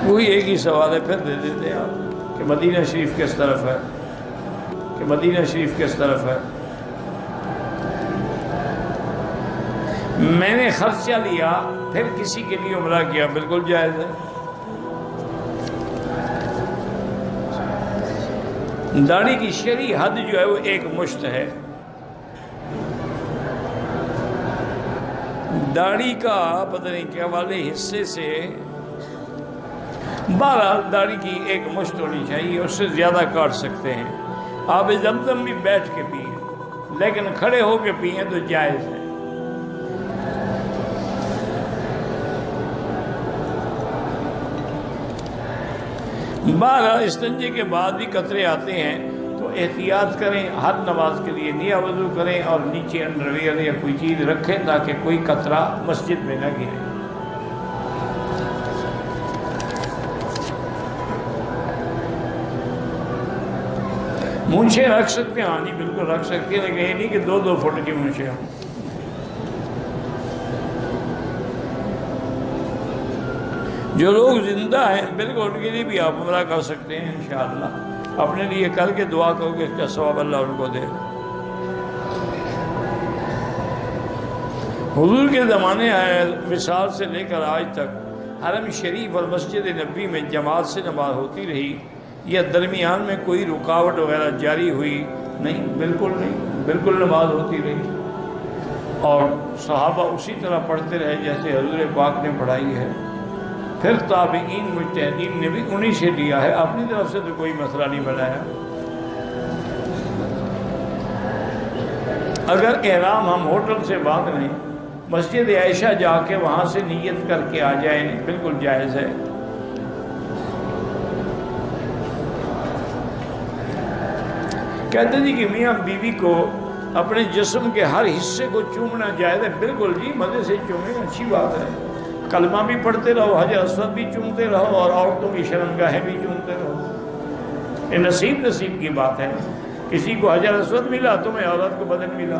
وہی ایک ہی سوال ہے، پھر دے دیتے ہیں آپ کہ مدینہ شریف کس طرف ہے، کہ مدینہ شریف کس طرف ہے۔ میں نے خرچہ لیا پھر کسی کے لیے عمرہ کیا، بالکل جائز ہے۔ داڑھی کی شرعی حد جو ہے وہ ایک مشت ہے۔ داڑھی کا پتہ نہیں کیا والے حصے سے، بہرحال داڑھی کی ایک مشت ہونی چاہیے، اس سے زیادہ کاٹ سکتے ہیں۔ آب زمزم بھی بیٹھ کے پئیں، لیکن کھڑے ہو کے پئیں تو جائز ہے۔ بہرحال استنجے کے بعد بھی قطرے آتے ہیں تو احتیاط کریں، ہر نماز کے لیے نیا وضو کریں اور نیچے انڈر ویئر یا کوئی چیز رکھیں تاکہ کوئی قطرہ مسجد میں نہ گرے۔ مونچھیں رکھ سکتے ہیں، ہاں جی بالکل رکھ سکتے ہیں، لیکن یہ نہیں کہ 2 فٹ کی مونچھیں ہوں۔ جو لوگ زندہ ہیں بالکل ان کے لیے بھی آپ عمرہ کر سکتے ہیں انشاءاللہ، اپنے لیے کر کے دعا کرو کہ اس کا ثواب اللہ ان کو دے۔ حضور کے زمانے مثال سے لے کر آج تک حرم شریف اور مسجد نبوی میں جماعت سے نماز ہوتی رہی، یا درمیان میں کوئی رکاوٹ وغیرہ جاری ہوئی؟ نہیں، بالکل نہیں، بالکل نماز ہوتی رہی، اور صحابہ اسی طرح پڑھتے رہے جیسے حضور پاک نے پڑھائی ہے۔ پھر تابعین مجتہدین نے بھی انہی سے لیا ہے، اپنی طرف سے تو کوئی مسئلہ نہیں بنایا۔ اگر احرام ہم ہوٹل سے باندھ لیں، مسجد عائشہ جا کے وہاں سے نیت کر کے آ جائیں، بالکل جائز ہے۔ کہتے جی کہ میاں بیوی کو اپنے جسم کے ہر حصے کو چومنا جائز ہے، بالکل جی، مزے سے چومیں، اچھی بات ہے۔ کلمہ بھی پڑھتے رہو، حجر اسود بھی چومتے رہو، اور عورتوں کی شرمگاہیں بھی چومتے رہو۔ یہ نصیب کی بات ہے، کسی کو حجر اسود ملا، تمہیں عورت کو بدن ملا۔